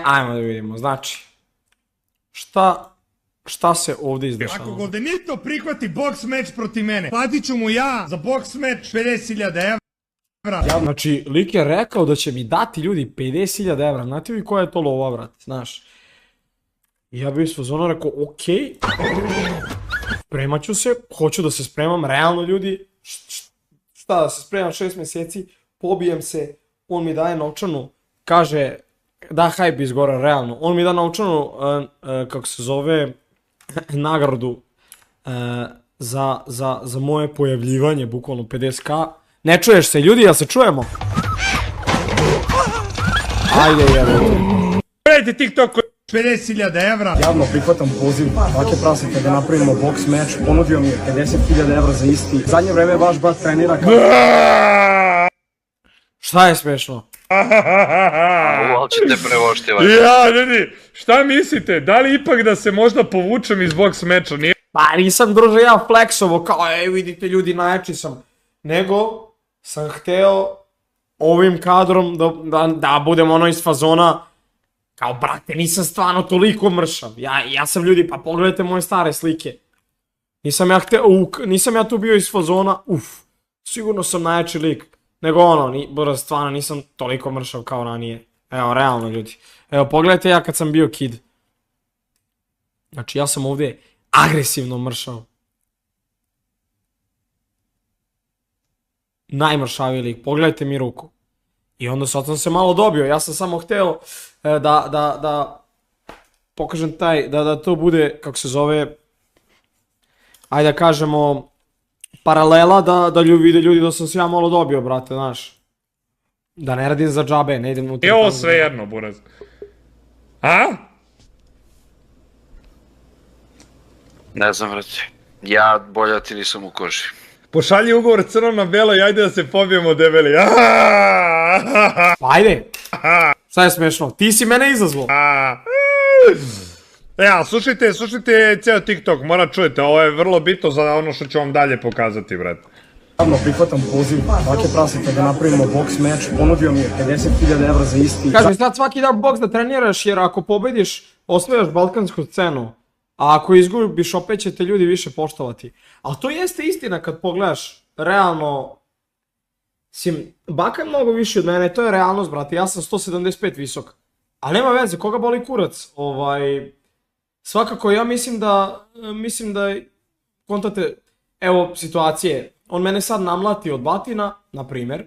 Ajmo da vidimo, znači, šta se ovdje izdešava? Ako Goldenito prihvati boks meč protiv mene, platit ću mu ja za boks meč 50.000 evra. Znači, lik je rekao da će mi dati ljudi 50.000 evra, znate vi koja je to lova, brate, znaš? I ja bih svozorno rekao, okej, spremat ću se, hoću da se spremam, realno ljudi, šta da se spremam 6 mjeseci, pobijem se, on mi daje novčanu, kaže, da hype izgora, realno, on mi da novčanu, kako se zove, nagradu za moje pojavljivanje, bukvalno 50k. Ne čuješ se, ljudi, jel se čujemo? Ajde, Gledajte TikTok 50.000 evra. Javno prihvatam poziv Bake Praseta da napravimo boks meč, ponudio mi je 50.000 evra za isti. Zadnje vreme vaš brat trenira kao... Šta je smešno? Ali ćete prevoštivati. Ja, ljudi, šta mislite? Da li ipak da se možda povučem iz boks meča? Nije... Pa nisam, druže, ja flexovo, kao, vidite ljudi, najjači sam. Nego sam hteo ovim kadrom da budem ono iz fazona, kao, brate, nisam stvarno toliko mršav. Ja sam, ljudi, pa pogledajte moje stare slike. Nisam ja tu bio iz fazona, sigurno sam najjači lik. Nego ono, stvarno nisam toliko mršav kao ranije. Evo, realno, ljudi. Evo, pogledajte ja kad sam bio kid. Znači, ja sam ovdje agresivno mršav. Najmršaviji lik, pogledajte mi ruku. I onda sad sam se malo dobio, ja sam samo hteo da pokažem taj, da to bude, kako se zove, ajde da kažemo, paralela da vide ljudi da sam se ja malo dobio, brate, znaš. Da ne radim za džabe, ne idem u... I ovo sve jedno, buraz. A? Ne znam, vrati. Ja bolja ti nisam u koži. Pošalji ugovor crno na belo i ajde da se pobijemo, debeli. Pa ajde. Šta je smešno? Ti si mene izazvao. Ja, slušajte ceo TikTok, moram čujete, ovo je vrlo bitno za ono što ću vam dalje pokazati, brate. Javno prihvatam poziv Bake Praseta da napravimo boks meč, ponudio mi je 50.000 evra za isti. Kaži mi sad svaki dan boks da treniraš, jer ako pobediš, osvojaš balkansku scenu. A ako izgubiš, opet će te ljudi više poštovati. Ali to jeste istina kad pogledaš, realno... Baka je mnogo više od mene, to je realnost, brate, ja sam 175 visok. Ali nema veze, koga boli kurac, svakako ja mislim da, kontate, evo situacije, on mene sad namlati od batina, na primjer,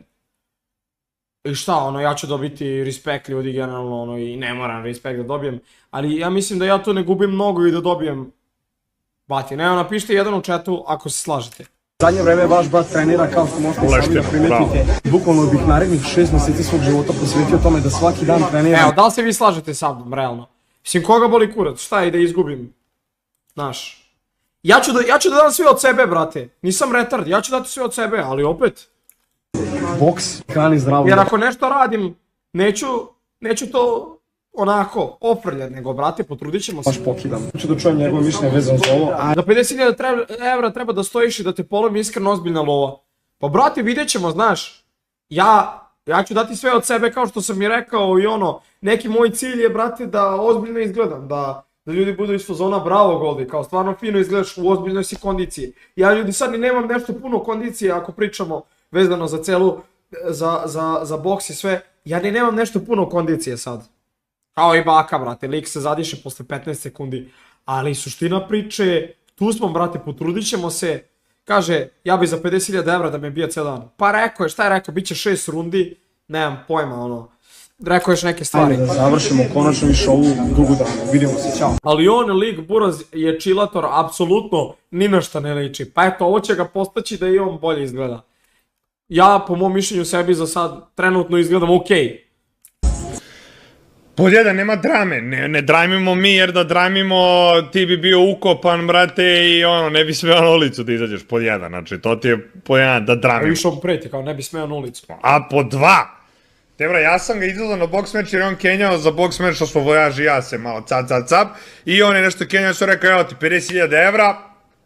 i šta, ja ću dobiti respekt ljudi generalno, i ne moram respekt da dobijem, ali ja mislim da ja tu ne gubim mnogo i da dobijem batin. Evo, napišite jedan u chatu ako se slažete. Zadnje vreme vaš brat trenira kao što možete sami da primetite. Bukvalno bih narednih 6 mjeseci svog života posvetio tome da svaki dan trenira. Evo, da li se vi slažete sa mnom, realno? Mislim, koga boli kurac, šta je da izgubim? Znaš. Ja ću da dam sve od sebe, brate. Nisam retard, ja ću dati sve od sebe, ali opet. Boks, hrani zdravo. Jer ako nešto radim, neću to onako ofrljat, nego, brate, potrudit ćemo se. Baš pokidam. Hoću da čujem njegove mišljenje vezano za ovo. Za 50.000 evra treba da stojiš i da te polomi iskreno ozbiljna lova. Pa, brate, vidjet ćemo, znaš. Ja ću dati sve od sebe kao što sam i rekao i neki moj cilj je, brate, da ozbiljno izgledam, da ljudi budu iz fazona bravo Goldi, kao stvarno fino izgledaš, u ozbiljnoj si kondiciji. Ja, ljudi, sad ni nemam nešto puno kondicije ako pričamo vezano za celu, za boks i sve, ja ni nemam nešto puno kondicije sad. Kao i Baka, brate, lik se zadiše posle 15 sekundi, ali suština priče, tu smo, brate, potrudit ćemo se. Kaže, ja bi za 50.000 evra da me bija cijel dan. Pa rekao je, šta je rekao, bit će 6 rundi, nemam pojma, rekao još neke stvari. Ajde da završimo konačno više ovu drugu danu, vidimo se, ćao. Ali lik Buraz je čilator, apsolutno ni na šta ne liči. Pa eto, ovo će ga postaći da i on bolje izgleda. Ja, po mom mišljenju sebi za sad, trenutno izgledam okej. Pod jedan, nema drame, ne drajmimo mi jer da drajmimo ti bi bio ukopan, brate, i ne bi smeo na ulicu da izađeš, pod jedan, znači to ti je pod jedan da drajmimo. Više on preti, kao ne bi smeo na ulicu. A pod dva, Tebra, ja sam ga izgledao na boks meč jer je on kenjao za boks meč što smo vojaži ja se malo cap i on je nešto kenjao, sve rekao evo ti 50.000 evra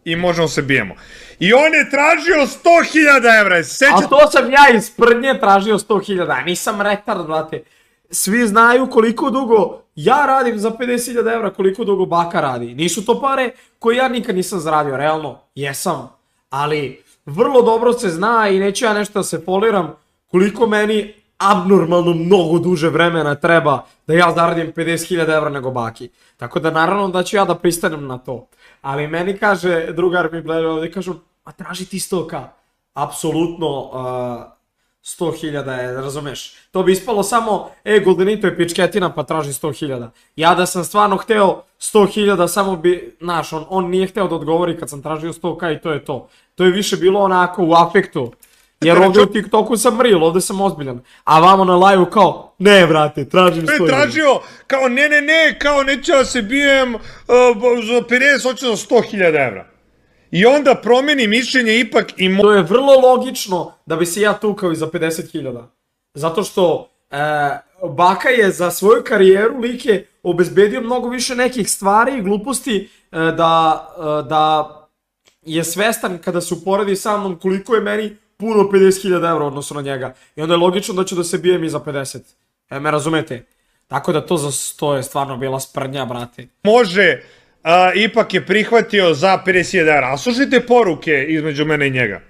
i možemo se bijemo. I on je tražio 100.000 evra, A to sam ja iz prdnje tražio 100.000, nisam retard, brate. svi znaju koliko dugo ja radim za 50.000 evra, koliko dugo baka radi. Nisu to pare koje ja nikad nisam zaradio, realno, jesam. Ali vrlo dobro se zna i neću ja nešto da se foliram koliko meni abnormalno mnogo duže vremena treba da ja zaradim 50.000 evra nego baki. Tako da naravno da ću ja da pristanem na to. Ali meni kaže, drugar mi gleda ovdje, kažu, a traži ti 100k. Apsolutno 100.000 je, razumeš? To bi ispalo samo, Goldenito je pičketina pa traži 100.000. Ja da sam stvarno hteo 100.000, samo bi, znaš, on nije hteo da odgovori kad sam tražio 100k i to je to. To je više bilo onako u afektu. Jer ovdje u TikToku sam mril, ovdje sam ozbiljan. A vamo na live-u kao, ne brate, tražim 100.000. Tražio, kao ne, kao neću da se bijem za 50, hoću za 100.000 evra. I onda promeni mišljenje ipak i... To je vrlo logično da bi se ja tukao i za 50.000. Zato što baka je za svoju karijeru, lik je obezbedio mnogo više nekih stvari i gluposti da je svestan kada se uporedi sa mnom koliko je meni puno 50.000 evra odnosno na njega. I onda je logično da ću da se bijem i za 50. Me razumete? Tako da to za 100 je stvarno bila sprnja, brate. Može, ipak je prihvatio za 50.000 evra. A slušajte poruke između mene i njega.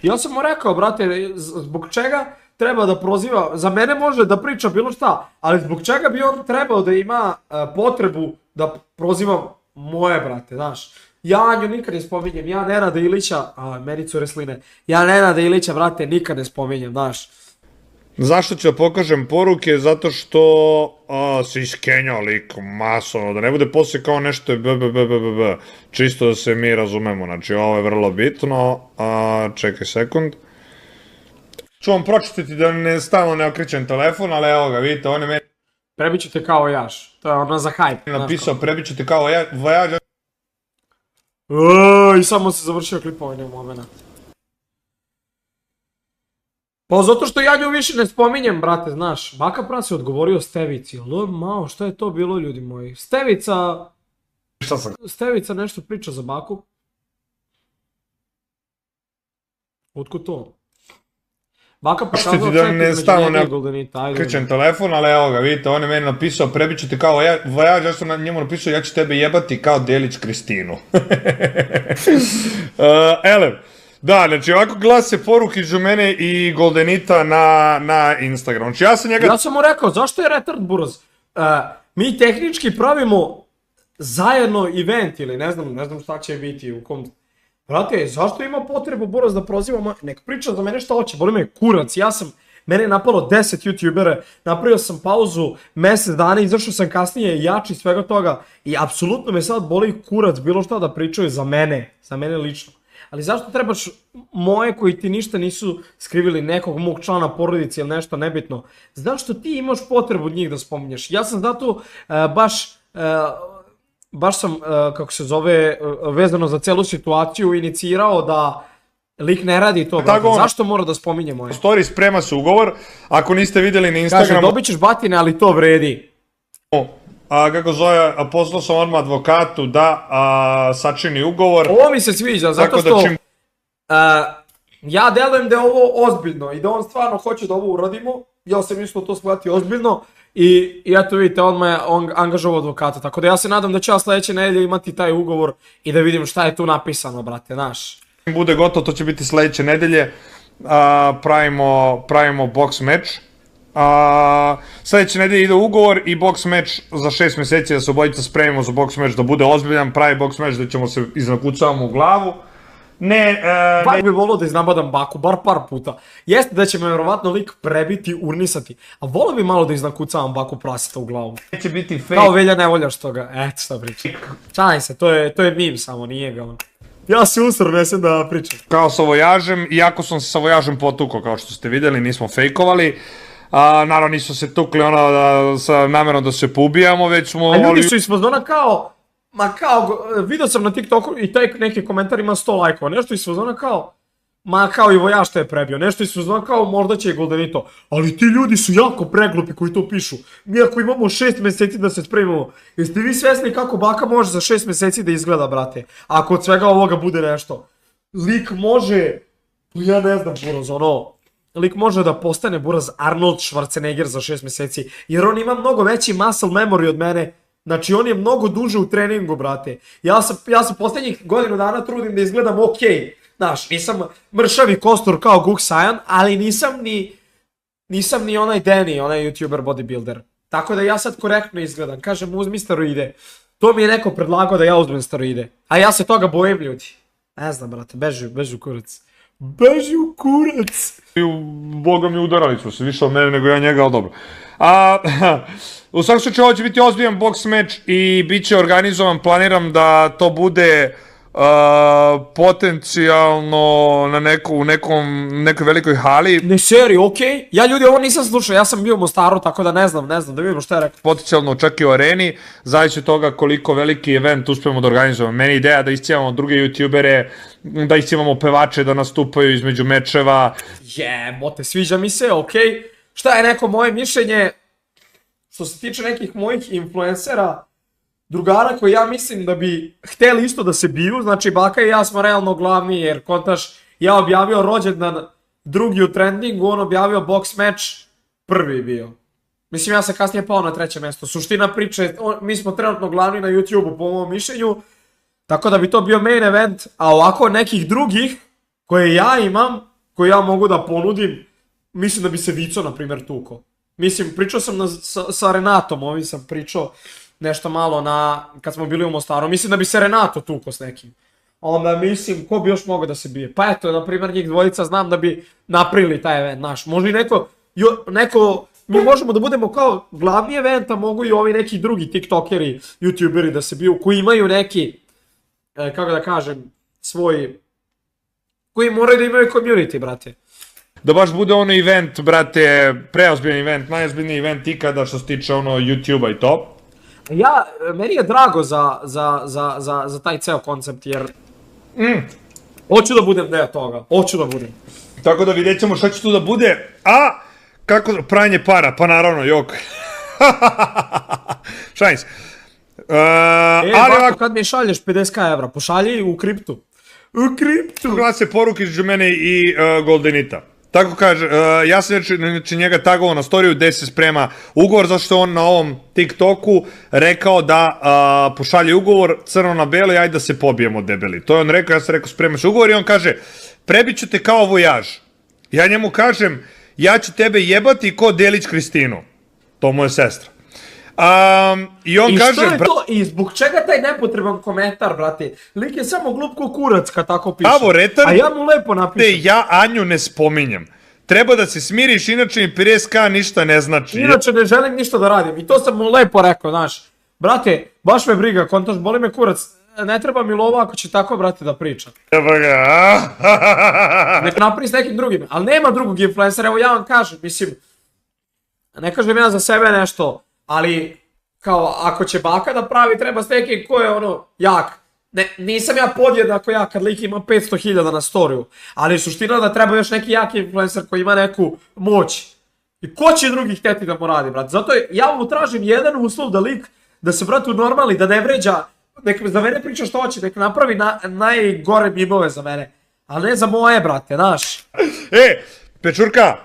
Ja sam mu rekao, brate, zbog čega treba da proziva, za mene može da priča bilo šta, ali zbog čega bi on trebao da ima potrebu da prozivam moje brate, znaš. Ja Anju nikad ne spominjem, ja Nenada Ilića, meni cure sline, ja Nenada Ilića, brate, nikad ne spominjem, znaš. Zašto ću da pokažem poruke? Zato što se iskenjao lik masovno, da ne bude posle kao nešto je čisto da se mi razumemo, znači ovo je vrlo bitno, čekaj sekund. Ću vam pročitati da stalno ne okrećem telefon, ali evo ga, vidite, on je meni... Prebiću te kao jaš, to je ono za hype. Napisao, prebiću te kao vojaž... I samo se završio klipovanje u moment. Pa zato što ja nju više ne spominjem, brate, znaš. Baka Pras je odgovorio Stevici. Mao, šta je to bilo, ljudi moji? Stevica... Šta sam? Stevica nešto priča za baku. Otkud to? Baka pokazao čet između njega i Goldenita. Krećem telefon, ali evo ga, vidite, on je meni napisao, prebiću ti kao vojaž, ja sam na njemu napisao, ja ću tebe jebati kao Delić Kristinu. Elem. Da, znači ovako glase poruke između mene i Goldenita na Instagram. Znači ja sam njega... Ja sam mu rekao, zašto je retard buraz? Mi tehnički pravimo zajedno event ili ne znam šta će biti u kom... Brate, zašto ima potrebu buraz da prozivam? Nek priča za mene šta hoće, boli me kurac, mene je napalo 10 youtubere, napravio sam pauzu mjesec dana, izašao sam kasnije jači svega toga i apsolutno me sad boli kurac bilo šta da pričaju za mene lično. Ali zašto trebaš moje koji ti ništa nisu skrivili, nekog mog člana porodice ili nešto nebitno? Zašto ti imaš potrebu njih da spominješ? Ja sam zato baš sam, kako se zove, vezano za celu situaciju inicirao da lik ne radi to, brate. Zašto mora da spominje moje? Story, sprema se ugovor, ako niste vidjeli na Instagramu... Kaže, dobit ćeš batine, ali to vredi. Kako zove, poslao sam odmah advokatu da sačini ugovor. Ovo mi se sviđa, zato što ja delujem da je ovo ozbiljno i da on stvarno hoće da ovo uradimo. Ja sam isto to shvatio ozbiljno i eto vidite, odmah je on angažovao advokata. Tako da ja se nadam da ću ja sledeće nedelje imati taj ugovor i da vidim šta je tu napisano, brate, znaš. Bude gotovo, to će biti sledeće nedelje. Pravimo box meč. Sljedeće nedelje ide ugovor i box meč za 6 mjeseci da se obojica spremimo za box meč, da bude ozbiljan, pravi box meč da ćemo se iznakucavamo u glavu. Bar bi volio da iznabadam baku, bar par puta. Jeste da će me vjerovatno lik prebiti, urnisati, a volio bi malo da iznakucavam baku prasita u glavu. Neće biti fake. Kao Velja ne voljaš toga, eto šta pričam. Čaj se, to je meme samo, nije ga on. Ja se usro nesem da pričam. Kao sa vojažem, iako sam se sa vojažem potukao, kao što ste vidjeli, nismo fejkovali. Naravno nisu se tukli sa namjerom da se poubijamo, već smo... A ljudi su isfazona kao, vidio sam na TikToku i taj neki komentar ima 100 lajkova, nešto isfazona kao, kao i vojaž te je prebio, nešto isfazona kao možda će i Goldenito, ali ti ljudi su jako preglupi koji to pišu, mi ako imamo 6 mjeseci da se spremimo, jeste vi svjesni kako baka može za 6 mjeseci da izgleda, brate, ako od svega ovoga bude nešto, lik može, ja ne znam, buraz, ono, lik može da postane buraz Arnold Schwarzenegger za 6 mjeseci, jer on ima mnogo veći muscle memory od mene. Znači, on je mnogo duže u treningu, brate. Ja sam posljednjih godinu dana trudim da izgledam okej. Znaš, nisam mršavi kostur kao Guk Sajan, ali nisam ni onaj Danny, onaj YouTuber bodybuilder. Tako da ja sad korektno izgledam. Kažem, uzmi steroide. To mi je neko predlagao da ja uzmem steroide. A ja se toga bojim, ljudi. Ne znam, brate, beži u kurac. Beži u kurac! Boga mi udarali su se, više od mene nego ja njega, ali dobro. U svakom slučaju ovo će biti ozbiljan boks meč i bit će organizovan, planiram da to bude potencijalno u nekoj velikoj hali. Ne, seri, okej. Ja, ljudi, ovo nisam slušao, ja sam bio u Mostaru, tako da ne znam, da vidimo što je rekao. Potencijalno očekio u areni, zavisi od toga koliko veliki event uspemo da organizujemo. Meni je ideja da iscijevamo druge youtubere, da iscijevamo pevače da nastupaju između mečeva. Jebote, sviđa mi se, okej. Šta je neko moje mišljenje, što se tiče nekih mojih influencera, drugara koji ja mislim da bi hteli isto da se biju, znači Baka i ja smo realno glavni, jer kontaš, ja objavio rođendan drugi u trendingu, on objavio box match prvi bio. Mislim, ja sam kasnije pao na treće mjesto. Suština priče, mi smo trenutno glavni na YouTube-u po mojom mišljenju, tako da bi to bio main event, a ovako nekih drugih koje ja imam, koje ja mogu da ponudim, mislim da bi se Vico, na primjer, tuko. Mislim, pričao sam sa Renatom, ovim sam pričao nešto malo kad smo bili u Mostaru, mislim da bi se Renato tuko s nekim. Onda mislim, ko bi još mogao da se bije? Pa eto, na primjer, njih dvojica znam da bi napravili taj event, naš. Možda i neko, mi možemo da budemo kao glavni event, a mogu i ovi neki drugi tiktokeri, youtuberi da se biju, koji imaju neki, kako da kažem, svoj, koji moraju da imaju community, brate. Da baš bude ono event, brate, preozbiljan event, najozbiljniji event ikada što se tiče ono YouTube-a i to. Meni je drago za taj ceo koncept, jer hoću da budem deo toga, hoću da budem. Tako da vidjet ćemo šta će tu da bude, a kako pranje para, pa naravno, jok. Šalim se. Bako, kad mi šalješ 50.000 evra, pošalji u kriptu. U kriptu! Glase poruke između mene i Goldenita. Tako kaže, ja sam njega tagovao na storiju gde se sprema ugovor, zašto on na ovom TikToku rekao da pošalje ugovor crno na belo i ajde da se pobijemo debeli. To je on rekao, ja sam rekao spremaš ugovor i on kaže, prebit ću te kao vojaž. Ja njemu kažem, ja ću tebe jebati ko Delić Kristinu. To mu je sestra. I on kaže... I što je to? I zbog čega taj nepotreban komentar, brate? Lik je samo glup ko kurac kad tako piše. A ja mu lepo napišem. Ja Anju ne spominjem. Treba da se smiriš, inače mi 50.000 ništa ne znači. Inače ne želim ništa da radim. I to sam mu lepo rekao, znaš. Brate, baš me briga, kontaš, boli me kurac. Ne treba mi lova ako će tako, brate, da priča. Treba ga, Nek napravi s nekim drugim. Ali nema drugog influencera, evo ja vam kažem, mislim... Ne kažem ja za sebe nešto, ali kao ako će Baka da pravi, treba s nekim ko je ono jak. Nisam ja podjednako jak kad lik ima 500.000 na storiju, ali suština da treba još neki jaki influencer koji ima neku moć. I ko će drugi hteti da mu radi, brate? Zato ja mu tražim jedan uslov da lik, da se brate unormali, da ne vređa, nek za mene priča što hoće, nek napravi najgore mimove za mene. Ali ne za moje, brate, znaš. Pečurka!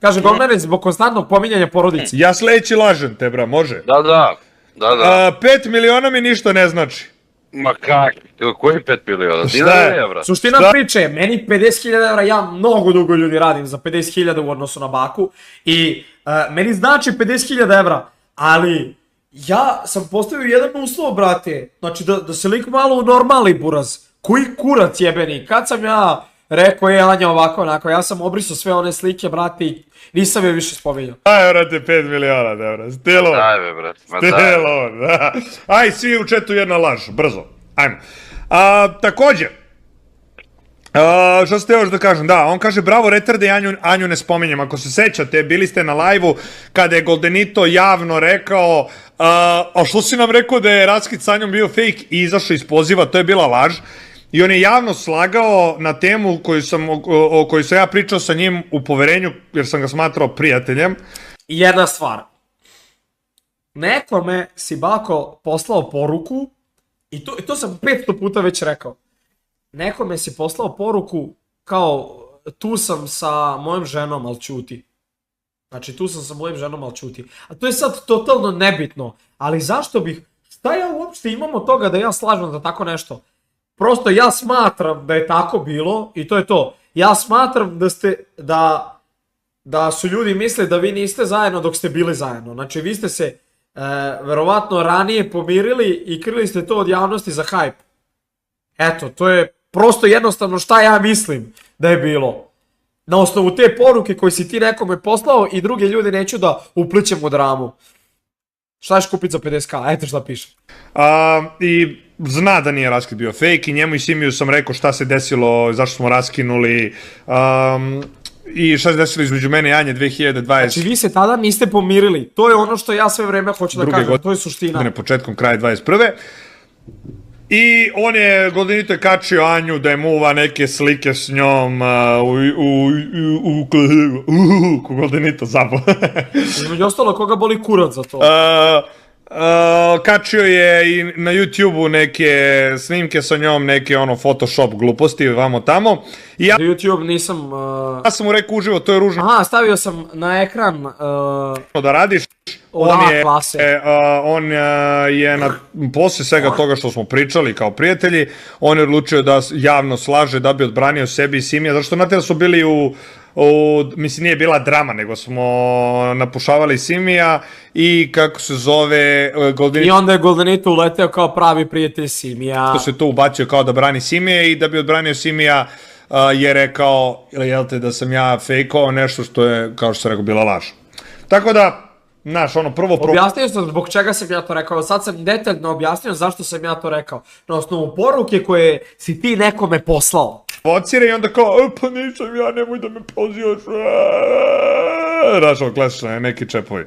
Kaže, Govnare, zbog konstantnog pominjanja porodice. Ja sledeći lažem te, bra, može? Da. 5 miliona mi ništa ne znači. Ma kak? Koji 5 miliona? Dinara evra? Suština priče je, meni 50.000 evra, ja mnogo dugo ljudi radim za 50.000 u odnosu na Baku. I meni znači 50.000 evra, ali ja sam postavio jedan uslov, brate. Znači da se lik malo normali, buraz. Koji kurac jebeni? Kad sam ja rekao je Anja ovako, onako, ja sam obrisao sve one slike, brate, i nisam je više spominjao. Aj, brate, 5 miliona evra, stilo. Daj, be, brate, stilo, da. Aj, svi u četu jedna laž, brzo, ajmo. Također, što ste još da kažem, da, on kaže, bravo, retarde, Anju ne spominjem. Ako se sećate, bili ste na live-u kada je Goldenito javno rekao, a što si nam rekao da je raskid s Anjom bio fake i izašao iz poziva, to je bila laž. I on je javno slagao na temu o kojoj sam ja pričao sa njim u poverenju, jer sam ga smatrao prijateljem. Jedna stvar. Nekome si Bako poslao poruku, i to sam 500 puta već rekao. Nekome si poslao poruku kao tu sam sa mojom ženom, ali ćuti. Znači, tu sam sa mojom ženom, ali ćuti. A to je sad totalno nebitno. Ali zašto bih, šta ja uopšte imam od toga da ja slažem za tako nešto? Prosto ja smatram da je tako bilo i to je to. Ja smatram da su ljudi misle da vi niste zajedno dok ste bili zajedno. Znači, vi ste se verovatno ranije pomirili i krili ste to od javnosti za hype. Eto, to je prosto jednostavno šta ja mislim da je bilo. Na osnovu te poruke koje si ti nekome poslao i druge ljude neću da uplićem u dramu. Šta ćeš kupiti za 50k? Eto šta piše. I zna da nije raskid bio fake i njemu i Simiju sam rekao šta se desilo, zašto smo raskinuli i šta se desilo između mene i Anje 2020. Znači vi se tada niste pomirili. To je ono što ja sve vreme hoću da kažem. To je suština. Početkom kraja 21. I on je Goldenito je kačio Anju da je muva neke slike s njom u Goldenito zabao. Između ostalo koga boli kurac za to. Kačio je i na YouTube-u neke snimke sa njom, neke ono Photoshop gluposti, vamo tamo. I ja... Za YouTube nisam... Ja sam mu rekao uživo, to je ružno. Aha, stavio sam na ekran... Da radiš. On je posle svega toga što smo pričali kao prijatelji, on je odlučio da javno slaže da bi odbranio sebi i Simija, zašto znate da su bili mislim nije bila drama, nego smo napušavali Simija i kako se zove I onda je Goldenito uleteo kao pravi prijatelj Simija. To se to ubacio kao da brani Simija i da bi odbranio Simija je rekao, jel te, da sam ja fejkao nešto što je, kao što sam rekao, bila laž. Tako da, znaš, ono, prvo... Objasnio sam zbog čega sam ja to rekao, sad sam detaljno objasnio zašto sam ja to rekao. Na osnovu poruke koje si ti nekome poslao. Vocira i onda kao, pa nisam ja, nemoj da me pozivaš. Znaš, ovo klasično, neki čepovi.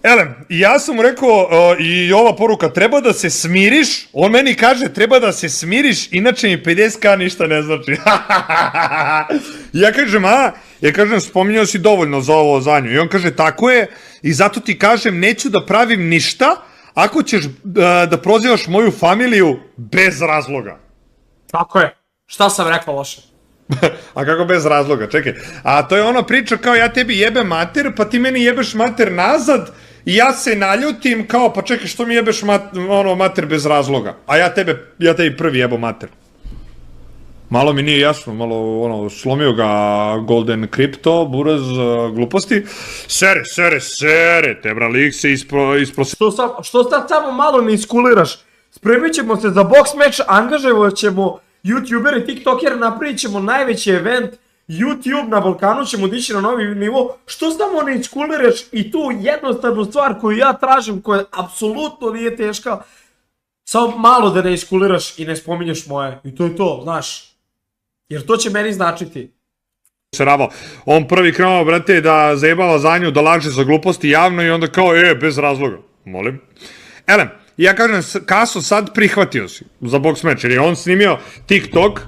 Elem, ja sam mu rekao i ova poruka, treba da se smiriš, on meni kaže treba da se smiriš, inače mi 50k ništa ne znači. Ja kažem, spominjao si dovoljno za ovo za nju. I on kaže, tako je, i zato ti kažem, neću da pravim ništa ako ćeš da prozivaš moju familiju bez razloga. Tako je, šta sam rekao loše? A kako bez razloga, čekaj. A to je ona priča kao ja tebi jebem mater, pa ti meni jebeš mater nazad, i ja se naljutim kao, pa čekaj, što mi jebeš mater bez razloga? A ja tebi prvi jebo mater. Malo mi nije jasno, malo slomio ga Golden Crypto, buraz gluposti. Sere, tebra, lik se Što sad samo malo ne iskuliraš? Spremit ćemo se za box match, angažovat ćemo YouTuberi, TikTokeri, napravit ćemo najveći event, YouTube na Balkanu ćemo dići na novi nivo. Što samo ne iskuliraš i tu jednostavnu stvar koju ja tražim, koja apsolutno nije teška, samo malo da ne iskuliraš i ne spominješ moje. I to je to, znaš. Jer to će meni značiti. On prvi krenuo, brate, da zajebava za nju, da laže za gluposti javno i onda kao, bez razloga. Molim. Elem, ja kažem, Kaso, sad prihvatio si za box match, jer je on snimio TikTok,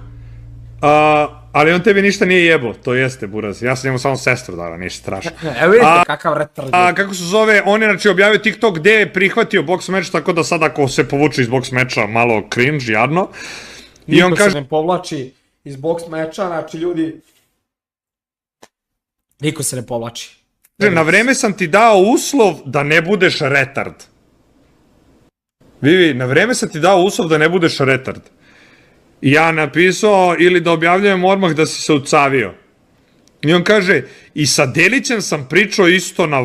ali on tebi ništa nije jebo, to jeste, buraz. Ja sam njemu samo sestru dala, ništa strašno. Evo vidite kakav retard. Kako se zove, on je znači objavio TikTok gde je prihvatio box match, tako da sad ako se povuče iz box matcha, malo cringe, jadno. Niko se ne povlači iz box matcha, znači ljudi... Niko se ne povlači. Na vreme sam ti dao uslov da ne budeš retard. Vivi, na vreme sam ti dao uslov da ne budeš retard. I ja napisao ili da objavljujem odmah da si se ucavio. I on kaže, i sa Delićem sam pričao isto na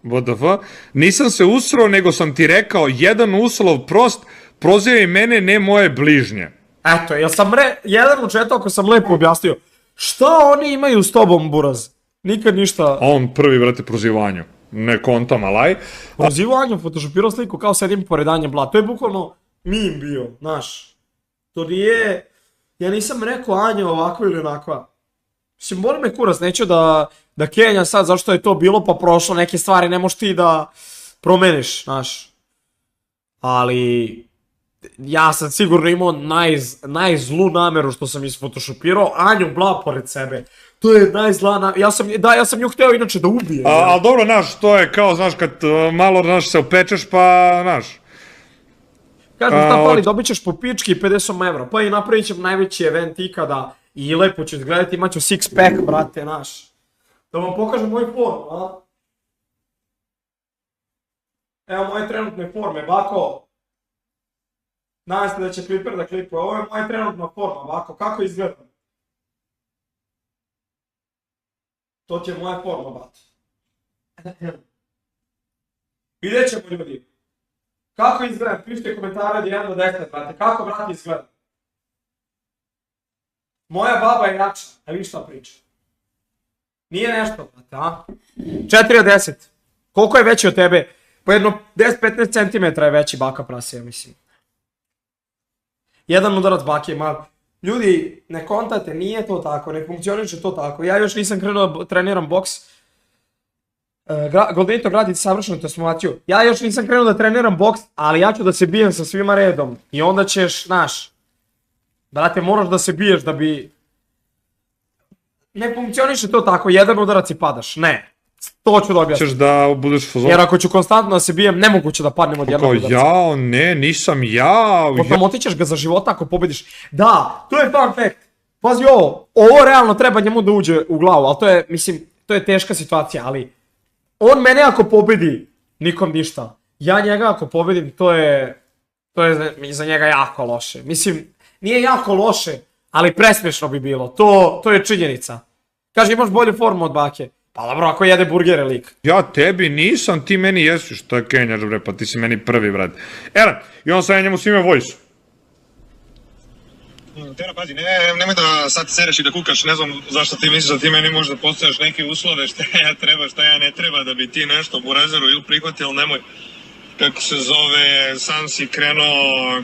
WTF, nisam se usrao, nego sam ti rekao, jedan uslov prost, prozivaj mene, ne moje bližnje. Eto, jel sam jedan u četu ako sam lepo objasnio. Šta oni imaju s tobom, buraz? Nikad ništa... On prvi, vrate, prozivanju. Ne kontam, alaj. Prozivanju, photoshopirao sliku kao sedim pored Anje Blat. To je bukvalno meme bio, znaš. To nije... Ja nisam rekao Anja ovakva ili onakva. Mislim, boli me kurac, neću da kenjam sad zašto je to bilo pa prošlo, neke stvari ne možeš ti da promeniš, znaš. Ali... Ja sam sigurno imao najzlu nameru što sam isfotoshopirao Anju Bla pored sebe. To je najzla namera. Ja sam nju hteo inače da ubijem. Ali dobro, znaš, to je kao, znaš, kad malo, znaš, se opečeš, pa, znaš. Kažem, šta pali, dobit ćeš po pički 50 evra, pa i napravit ćemo najveći event ikada. I lepo ću izgledati, imat ću six pack, brate, naš. Da vam pokažem moju formu, a? Evo moje trenutne forme, bako. Nadam se da će Clipper da klipuje, ovo je moja trenutna forma, bako, kako izgledam? To ti je moja forma, bato. Vidjet ćemo, ljudi. Kako izgledam? Pišite komentare od 1 do 10, brate. Kako, brate, izgledam? Moja baba je jača, a vi šta priča? Nije nešto, brate, a? 4 od 10. Koliko je veći od tebe? Po jedno 10-15 cm je veći baka prase, ja mislim. Jedan udarac bake je mal. Ljudi, ne kontate, nije to tako, ne funkcioniše to tako. Ja još nisam krenuo da treniram boks. Goldenito gradi savršenu transformaciju. Ja još nisam krenuo da treniram boks, ali ja ću da se bijem sa svima redom. I onda ćeš, znaš, brate, moraš da se biješ da bi... Ne funkcioniše to tako, jedan udarac i padaš, ne. To ću da objasnim. Ćeš da budeš fazon? Jer ako ću konstantno da se bijem, nemoguće da padnem od jednog udarca. Jao, ne, nisam ja. Otamotićeš ga za života ako pobediš. Da, to je fun fact. Pazi ovo realno treba njemu da uđe u glavu, ali to je, mislim, to je teška situacija, ali... On mene ako pobedi, nikom ništa. Ja njega ako pobedim, to je za njega jako loše. Mislim, nije jako loše, ali presmešno bi bilo. To je činjenica. Kaže, imaš bolju formu od bake. Pa dobro, ako jede burgere lik. Ja tebi nisam, ti meni jesi, što je Kenjač bre, pa ti si meni prvi, brad. I on sad ja njemu svime voice. Tero, pazi, nemoj da sad sereš i da kukaš, ne znam zašto ti misliš da ti meni možeš da postaveš neke uslove, šta ja treba, šta ja ne treba da bi ti nešto burazeru ili prihvatio, ali nemoj. Kako se zove, sam si krenuo,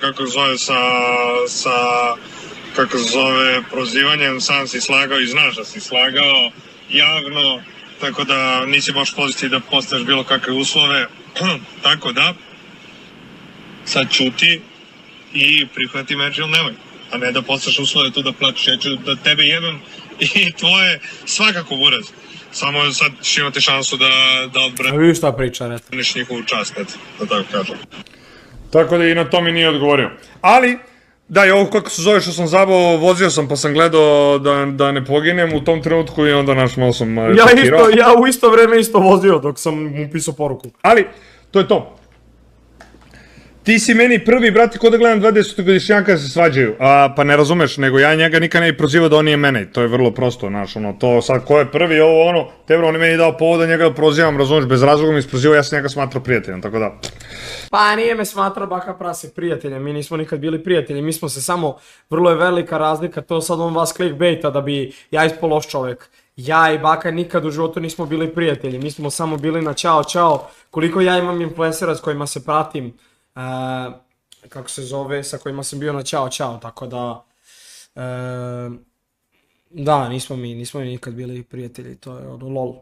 kako se zove, prozivanjem, sam si slagao i znaš da si slagao javno, tako da nisi baš poziciji da postaveš bilo kakve uslove, tako da, sad čuti i prihvati meč ili nemoj. A ne da postaš uslove tu da plaćeš, ja ću da tebe jebem i tvoje svakako buraz. Samo sad ćeš imati šansu da odbraniš. A vidiš šta priča, reto. Njihovu čast, da tako kažem. Tako da i na to mi nije odgovorio. Ali, da, i ovo kako se zove što sam zabao, vozio sam pa sam gledao da ne poginem u tom trenutku i onda malo sam šokirao. Ja u isto vreme isto vozio dok sam mu pisao poruku. Ali, to je to. Ti si meni prvi, brate, ko da gledam 20-godišnjaka da se svađaju. Pa ne razumeš, nego ja njega nikad ne bi prozivao da on nije mene. To je vrlo prosto, znaš, to sad ko je prvi, ovo ono, tebro, on je meni dao povod da njega prozivam, razumeš, bez razloga mi isprozivao, ja sam njega smatrao prijateljem, tako da. Pa nije me smatrao baka prase prijateljem, mi nismo nikad bili prijatelji, mi smo se samo, vrlo je velika razlika, to sad on vas clickbaita da bi ja ispao loš čovek. Ja i baka nikad u životu nismo bili prijatelji, mi smo samo bili na čao, koliko ja imam influencera s kojima se pratim, kako se zove, sa kojima sam bio na čao, tako da, da, nismo mi nikad bili prijatelji, to je ono lol.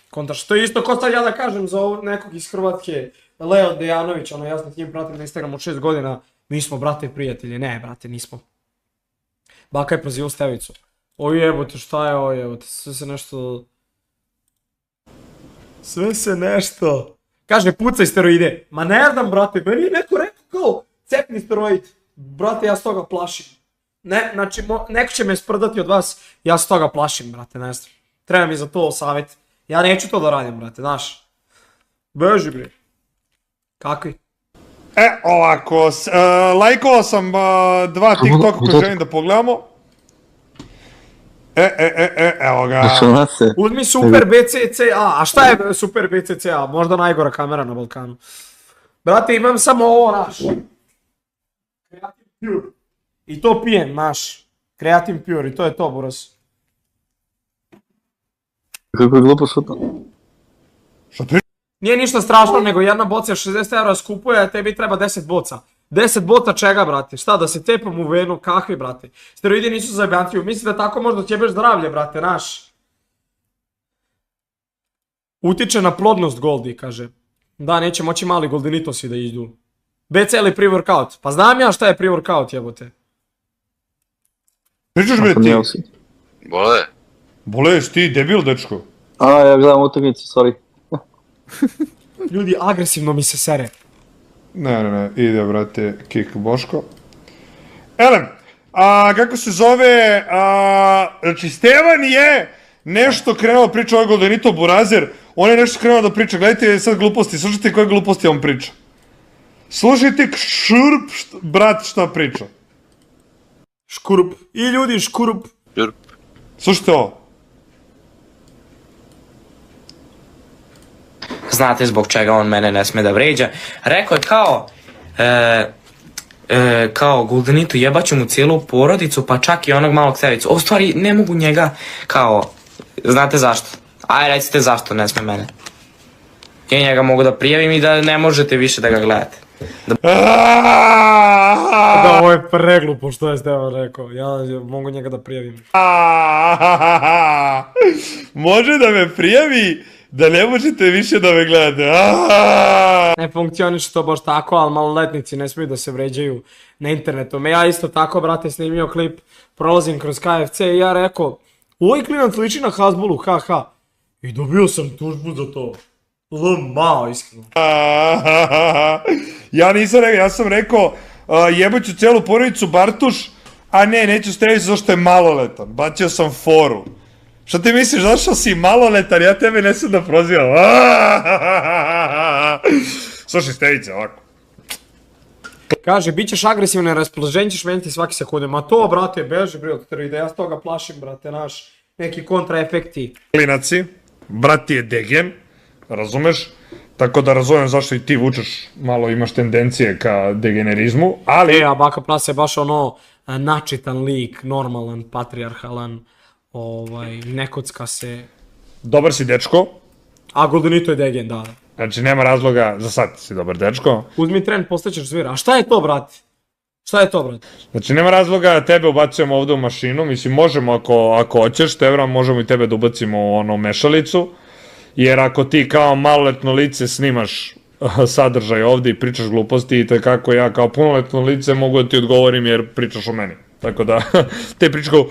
Kontraš, to je isto ko sad ja da kažem za nekog iz Hrvatske, Leo Dejanović, ono ja sam s njim pratim na Instagramu od 6 godina, mi smo brate prijatelji, ne brate nismo. Baka je prozivao Stevicu. Oj jebote, šta je ovo jebote, sve se nešto... Kaže, pucaj steroide. Ma ne znam, brate, meni je neko rekao kao, cepni steroid. Brate, ja s toga plašim. Ne, znači, neko će me sprdati od vas, ja s toga plašim, brate, ne znam. Treba mi za to savjet. Ja neću to da radim, brate, znaš. Beži, bre. Kakvi? Ovako, lajkovao sam 2 TikToka koje želim da pogledamo. Evo ga. Uzmi Super BCCA, a šta je Super BCCA? Možda najgora kamera na Balkanu. Brate, imam samo ovo, naš. Creative Pure. I to pijem, naš. Creative Pure, i to je to, buraz. Kako je glupo šutno? Nije ništa strašno, nego jedna boca 60 € skupuje, a tebi treba 10 boca. 10 bota čega, brate? Šta, da se cepam u venu? Kakvi, brate? Steroidi nisu za jebantiju. Mislim da tako možda ćebeš zdravlje, brate, naš. Utiče na plodnost Goldi, kaže. Da, neće moći mali Goldenitosi da idu. BC ili pre-workout? Pa znam ja šta je pre-workout, jebote. Pričaš bre ti? Bole. Boleš ti, debil, dečko. Ja gledam utakmicu, sorry. Ljudi, agresivno mi se sere. Ne, ide, brate, kick Boško. Elem, kako se zove, znači Stevan je nešto krenuo da priča ovaj Goldenito Burazer, on je nešto krenuo da priča, gledajte sad gluposti, slušajte koje gluposti on priča. Slušajte brat šta priča. Škurup. I ljudi, škurup. Slušajte ovo. Znate zbog čega on mene ne sme da vređa. Rekao je kao Goldenito jebaću mu cijelu porodicu pa čak i onog malog cevicu. U stvari ne mogu njega kao, znate zašto? Aj recite zašto ne sme mene. Ja njega mogu da prijavim i da ne možete više da ga gledate. Da, ovo je preglupo što je Stevan rekao, ja mogu njega da prijavim. Može da me prijavi da ne možete više da me gledate. Ne funkcioniše to baš tako, ali maloletnici ne smiju da se vređaju na internetu. Ja isto tako, brate, snimio klip, prolazim kroz KFC i ja rekao, ovaj klinac liči na Hasbulu, haha. I dobio sam tužbu za to. Mao, iskreno. Ja nisam rekao, ja sam rekao jebaću celu porodicu Bartuš, a ne, neću staviti zašto je maloletan. Bacio sam foru. Šta ti misliš, zašto si maloletan, ja tebe ne sam da prozivam. Slušaj, Stevice, ovako. Kaže, bit ćeš agresivno, raspoloženje ćeš menjati svaki sekunde. Ma to, brate, beži, bre, da ja s toga plašim, brate, naš, neki kontraefekti. Klinaci, brat ti je degen, razumeš? Tako da razumem zašto i ti vučeš, malo imaš tendencije ka degenerizmu, ali... A Baka Plas je baš ono, načitan lik, normalan, patrijarhalan, ne kocka se... Dobar si dečko. A Goldenito je degen, da. Znači, nema razloga, za sad si dobar dečko. Uzmi tren, postaćeš zvira. A šta je to, brate? Šta je to, brate? Znači, nema razloga da tebe ubacujemo ovde u mašinu, mislim, možemo ako hoćeš, Tevra, možemo i tebe da ubacimo u ono mešalicu, jer ako ti kao maloletno lice snimaš sadržaj ovde i pričaš gluposti, i tako ja kao punoletno lice mogu da ti odgovorim jer pričaš o meni. Tako da, te priče kao,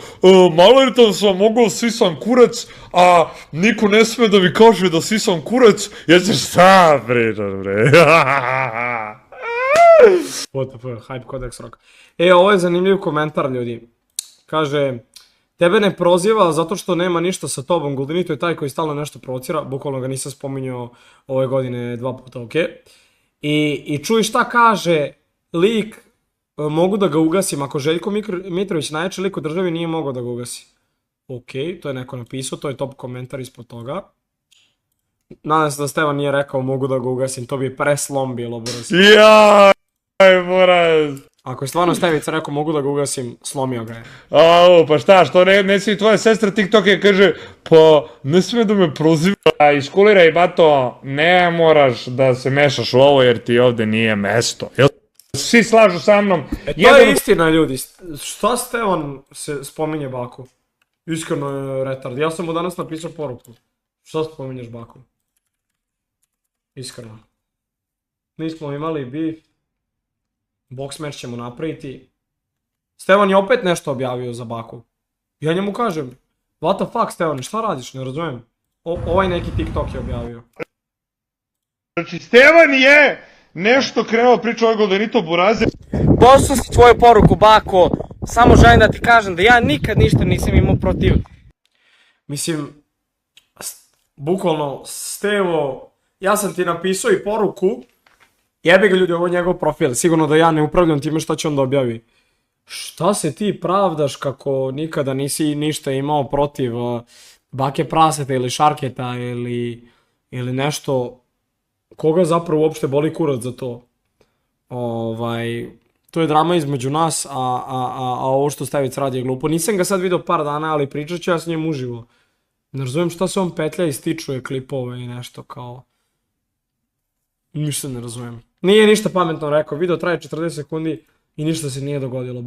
maloletan sam, mogu sisam kurac, a niko ne sme da mi kaže da sisam kurac, jer ćeš šta pričaš, bre. WTF, Hype Codex Rock. Ovo je zanimljiv komentar, ljudi. Kaže, tebe ne proziva zato što nema ništa sa tobom, Goldenito je taj koji stalno nešto provocira, bukvalno ga nisam spominjao ove godine 2 puta, ok? I čuj šta kaže lik, mogu da ga ugasim, ako Željko Mitrović, najjači lik u državi, nije mogao da ga ugasi. Ok, to je neko napisao, to je top komentar ispod toga. Nadam se da Stevan nije rekao mogu da ga ugasim, to bi preslom bilo, brzo. Jaj, moraz. Ako je stvarno Stevica rekao mogu da ga ugasim, slomio ga je. Pa šta, što ne si tvoja sestra TikToke kaže, pa ne sme da me proziva. Iskuliraj, bato, ne moraš da se mešaš u ovo jer ti ovde nije mesto. Svi slažu sa mnom. To je istina, ljudi. Šta Stevan se spominje Baku? Iskreno je retard. Ja sam mu danas napisao poruku. Šta spominješ Baku? Iskreno. Nismo imali beef. Box match ćemo napraviti. Stevan je opet nešto objavio za Baku. Ja njemu kažem, what the fuck Stevan, šta radiš, ne razumijem. Ovaj neki TikTok je objavio. Znači, Stevan je nešto krenuo priča ovaj Goldenito Burazer. Poslao si tvoju poruku, Bako, samo želim da ti kažem da ja nikad ništa nisam imao protiv. Mislim, bukvalno, Stevo, ja sam ti napisao i poruku, jebe ga ljudi, ovo je njegov profil, sigurno da ja ne upravljam time šta će on da objavi. Šta se ti pravdaš kako nikada nisi ništa imao protiv Bake Praseta ili Šarketa ili nešto, koga zapravo uopšte boli kurac za to? To je drama između nas, a ovo što Stevic radi je glupo. Nisam ga sad vidio par dana, ali pričat ću ja s njim uživo. Ne razumijem šta se on petlja i stičuje klipove i nešto kao... Ništa ne razumijem. Nije ništa pametno rekao, video traje 40 sekundi i ništa se nije dogodilo.